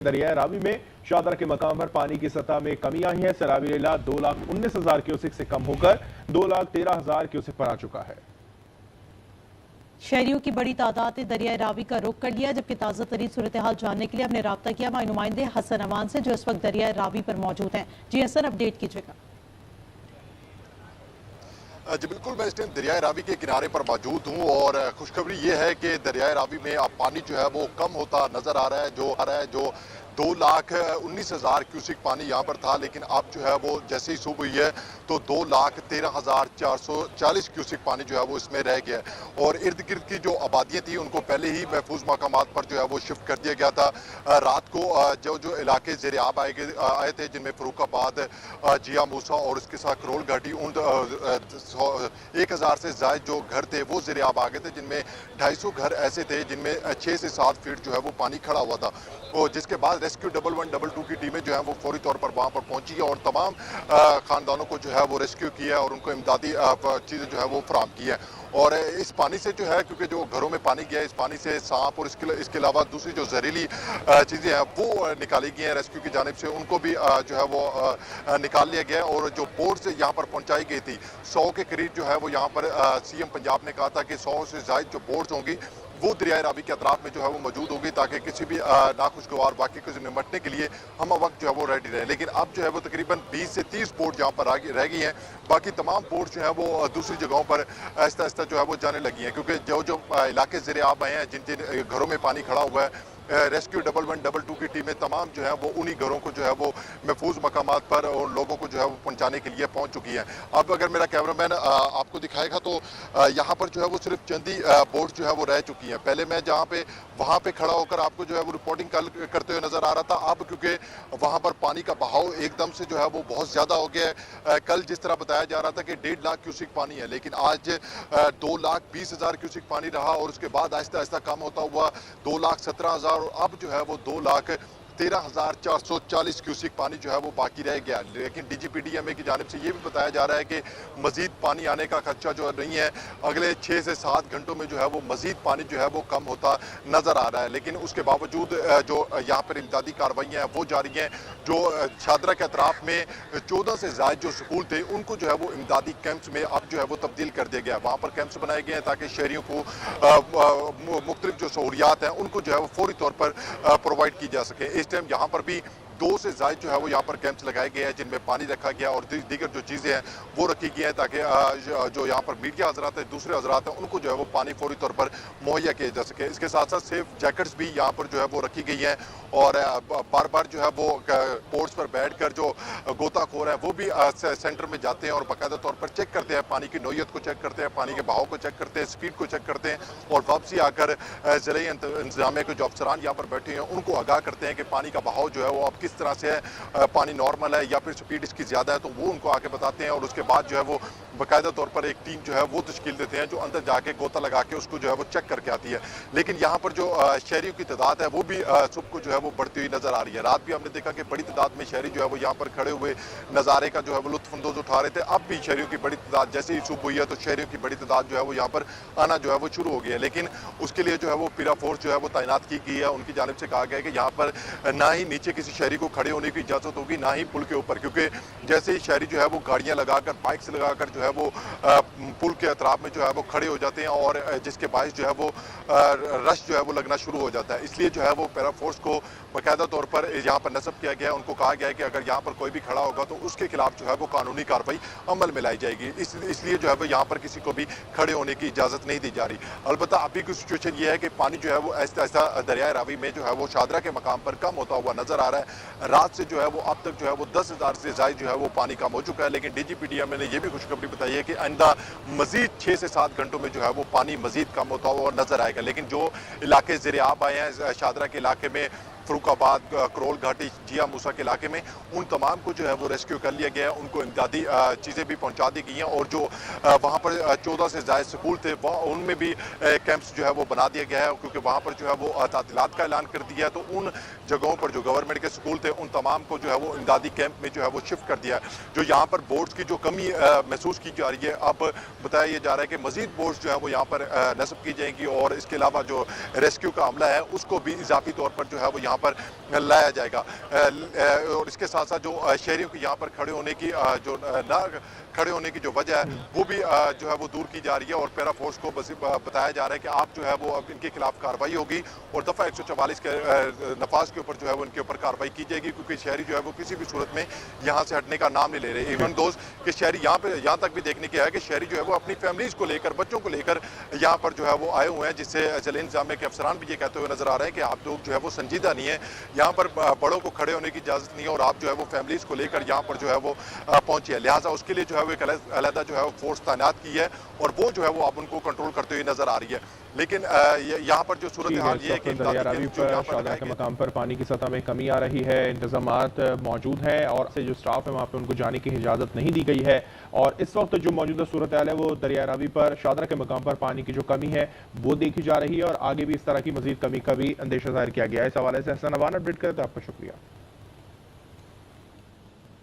दरिया रावी में शादरा के मकाम पर पानी की सतह में कमी आई है। सैलाबी लीला 2,19,000 क्यूसेक से कम होकर 2,13,000 क्यूसेक पर आ चुका है। शहरियों की बड़ी तादाद ने दरिया रावी का रुख कर लिया, जबकि ताज़ा तरीन सूरत हाल जानने के लिए हमने राब्ता किया हमारे नुमाइंदे हसन अमान से, जो इस वक्त दरिया रावी पर मौजूद हैं। जी हसन, अपडेट कीजिएगा। जी बिल्कुल, मैं इस टाइम दरिया रावी के किनारे पर मौजूद हूँ और खुशखबरी ये है कि दरिया रावी में अब पानी जो है वो कम होता नजर आ रहा है। जो 2,19,000 क्यूसिक पानी यहाँ पर था, लेकिन अब जो है वो जैसे ही सुबह हुई है तो 2,13,440 क्यूसिक पानी जो है वो इसमें रह गया है। और इर्द गिर्द की जो आबादियाँ थी उनको पहले ही महफूज मकामात पर जो है वो शिफ्ट कर दिया गया था। रात को जो इलाके ज़ेर आब आए थे, जिनमें फरूखाबाद, जिया मूसा और उसके साथ करोल घाटी, उन 1,000 से ज़ायद जो घर थे वो ज़ेर आब आ गए थे, जिनमें 250 घर ऐसे थे जिनमें 6 से 7 फीट जो है वो पानी खड़ा हुआ था। और जिसके बाद रेस्क्यू 112 की टीमें जो है वो फौरी तौर पर वहाँ पर पहुंची है और तमाम खानदानों को जो है वो रेस्क्यू किया है और उनको इमदादी चीज़ें जो है वो फराहम की है। और इस पानी से जो है, क्योंकि जो घरों में पानी गया है, इस पानी से सांप और इसके अलावा दूसरी जो जहरीली चीज़ें हैं वो निकाली गई हैं रेस्क्यू की जानिब से, उनको भी जो है वो निकाल लिया गया है। और जो बोट से यहाँ पर पहुँचाई गई थी 100 के करीब जो है वो यहाँ पर CM पंजाब ने कहा था कि 100 से ज़ायद जो बोट्स होंगी वो दरिया रावी के अतराफ में जो है वो मौजूद होगी, ताकि किसी भी नाखुशगवार वाक़े को निपटने के लिए हम वक्त जो है वो रेडी रहे। लेकिन अब जो है वो तकरीबन 20 से 30 बोट यहाँ पर रह गई हैं। बाकी तमाम बोट जो है वो दूसरी जगहों पर आहिस्ता आहिस्ता जो है वो जाने लगी हैं, क्योंकि जो इलाके ज़ेर आब आए हैं, जिन जिन घरों में पानी खड़ा हुआ है, रेस्क्यू 112 की टीमें तमाम जो है वो उन्हीं घरों को जो है वो महफूज मकामात पर और लोगों को जो है वो पहुंचाने के लिए पहुंच चुकी है। अब अगर मेरा कैमरामैन आपको दिखाएगा तो यहाँ पर जो है वो सिर्फ चंद ही बोट जो है वो रह चुकी हैं। पहले मैं जहाँ पे वहाँ पे खड़ा होकर आपको जो है वो रिपोर्टिंग करते हुए नजर आ रहा था। अब क्योंकि वहाँ पर पानी का बहाव एकदम से जो है वो बहुत ज्यादा हो गया है। कल जिस तरह बताया जा रहा था कि 1.5 लाख क्यूसिक पानी है, लेकिन आज 2,20,000 क्यूसिक पानी रहा और उसके बाद आहिस्ता आहिस्ता कम होता हुआ 2,17,000 और अब जो है वो 2,13,440 क्यूसिक पानी जो है वो बाकी रह गया। लेकिन DGPDMA की जानिब से ये भी बताया जा रहा है कि मजीद पानी आने का खदशा जो नहीं है, अगले 6 से 7 घंटों में जो है वो मजीद पानी जो है वो कम होता नजर आ रहा है। लेकिन उसके बावजूद जो यहाँ पर इमदादी कार्रवाइयाँ हैं वो जारी हैं। जो शादरा के अतराफ में 14 से ज़ायद जो स्कूल थे उनको जो है वो इमदादी कैंप्स में अब जो है वो तब्दील कर दिया गया है। वहाँ पर कैंप्स बनाए गए हैं ताकि शहरियों को मुख्तलिफ जो सहूलियात हैं उनको जो है वो फौरी तौर पर प्रोवाइड की जा सके। इस टाइम यहाँ पर भी 2 से ज़ायद जो है वो यहाँ पर कैंप्स लगाए गए हैं, जिनमें पानी रखा गया और दीगर जो चीज़ें हैं वो रखी गई हैं, ताकि जो यहाँ पर मीडिया हजरात हैं, दूसरे हजरात हैं, उनको जो है वो पानी फौरी तौर पर मुहैया किया जा सके। इसके साथ साथ सेफ जैकेट्स भी यहाँ पर जो है वो रखी गई हैं और बार बार जो है वो पोर्ट्स पर बैठ कर जो गोताखोर हैं वो भी सेंटर में जाते हैं और बाकायदा तौर पर चेक करते हैं, पानी की नोयत को चेक करते हैं, पानी के बहाव को चेक करते हैं, स्पीड को चेक करते हैं और वापसी आकर ज़िले इंतजामिया के जो अफसरान यहाँ पर बैठे हैं उनको आगाह करते हैं कि पानी का बहाव जो है वो अब किस तरह से है, पानी नॉर्मल है या फिर स्पीड इसकी ज़्यादा है, तो वो उनको आके बताते हैं। और उसके बाद जो है वो बाकायदा तौर पर एक टीम जो है वो तश्कील देते हैं जो अंदर जाके गोता लगा के उसको जो है वो चेक करके आती है। लेकिन यहाँ पर जो शहरियों की तादाद है वो भी सुबह को जो है वो बढ़ती हुई नजर आ रही है। रात भी हमने देखा कि बड़ी तादाद में शहरी जो है वो यहाँ पर खड़े हुए नज़ारे का जो है वो लुत्फानंदोज उठा रहे थे। अब भी शहरियों की बड़ी तादाद जैसे ही सुबह हुई है तो शहरियों की बड़ी तादाद जो है वो यहाँ पर आना जो है वो शुरू हो गई है। लेकिन उसके लिए जो है वो पीरा फोर्स जो है वो तैनात की गई है। उनकी जानिब से कहा गया है कि यहाँ पर ना ही नीचे किसी शहरी को खड़े होने की इजाज़त होगी, ना ही पुल के ऊपर, क्योंकि जैसे ही शहरी जो है वो गाड़ियाँ लगाकर, बाइक से लगाकर जो है वो पुल के अतराफ में जो है वो खड़े हो जाते हैं और जिसके बायस जो है वो रश जो है वो लगना शुरू हो जाता है। इसलिए जो है वो पैरा फोर्स को बाकायदा तौर पर यहाँ पर नस्ब किया गया है। उनको कहा गया है कि अगर यहाँ पर कोई भी खड़ा होगा तो उसके खिलाफ जो है वो कानूनी कार्रवाई अमल में लाई जाएगी। इसलिए जो है वो यहाँ पर किसी को भी खड़े होने की इजाज़त नहीं दी जा रही। अलबत्ता अभी की सिचुएशन ये है कि पानी जो है वो आहिस्ता आहिस्ता दरिया रावी में जो है वो शादरा के मकाम पर कम होता हुआ नजर आ रहा है। रात से जो है वो अब तक जो है वो 10,000 से ज़ायद जो है वो पानी कम हो चुका है। लेकिन DGPDMA ने यह भी खुशखबरी बताई है कि आइंदा मजीद 6 से 7 घंटों में जो है वो पानी मजीद कम होता हुआ नजर आएगा। लेकिन जो इलाके ज़ेर आब आए हैं, शादरा के इलाके में, फरूखाबाद, करोल घाटी, जिया मूसा के इलाके में, उन तमाम को जो है वो रेस्क्यू कर लिया गया है। उनको इमदादी चीज़ें भी पहुंचा दी गई हैं और जो वहाँ पर 14 से ज़ायद स्कूल थे उनमें भी कैंप्स जो है वो बना दिया गया है, क्योंकि वहाँ पर जो है वो तातीलात का ऐलान कर दिया है। तो उन जगहों पर जो गवर्नमेंट के स्कूल थे उन तमाम को जो है वो इमदादी कैंप में जो है वो शिफ्ट कर दिया है। जो यहाँ पर बोट्स की जो कमी महसूस की जा रही है, अब बताया जा रहा है कि मजीद बोट्स जो है वो यहाँ पर नस्ब की जाएंगी और इसके अलावा जो रेस्क्यू का अमला है उसको भी इजाफी तौर पर जो है वो यहाँ पर लाया जाएगा। और इसके साथ साथ जो शहरियों की यहाँ पर खड़े होने की खड़े होने की जो वजह है वो भी जो है वो दूर की जा रही है, और पैरा फोर्स को बताया जा रहा है कि आप जो है वो अब इनके खिलाफ कार्रवाई होगी और दफा 144 के नफाज के ऊपर जो है वो इनके ऊपर कार्रवाई की जाएगी, क्योंकि शहरी जो है वो किसी भी सूरत में यहाँ से हटने का नाम नहीं ले रहे। इवन दोस्त कि शहरी यहाँ तक भी देखने के आया कि शहरी जो है वो अपनी फैमिलीज को लेकर, बच्चों को लेकर यहाँ पर जो है वो आए हुए हैं, जिससे जिले इंतजामिया के अफसरान भी ये कहते हुए नजर आ रहे हैं कि आप लोग जो है वो संजीदा नहीं है, यहाँ पर बड़ों को खड़े होने की इजाजत नहीं है और आप जो है वो फैमिलीज को लेकर यहाँ पर जो है वो पहुंची है। लिहाजा उसके लिए जो है वो एक अलहदा जो है वो फोर्स तैनात की है और वो जो है वो अब उनको कंट्रोल करते हुए नजर आ रही है। लेकिन यहाँ पर जो सूरत हाल ये है कि दरिया रावी पर शाहदरा के मकाम पर पानी की सतह में कमी आ रही है, इंतजामात मौजूद है और से जो स्टाफ है वहाँ पे उनको जाने की इजाज़त नहीं दी गई है। और इस वक्त जो मौजूदा सूरत हाल है वो दरिया रावी पर शाहदरा के मकाम पर पानी की जो कमी है वो देखी जा रही है और आगे भी इस तरह की मजीद कमी का भी अंदेशा जाहिर किया गया है। इस हवाले से हसन अवान अपडेट करते हैं। आपका शुक्रिया।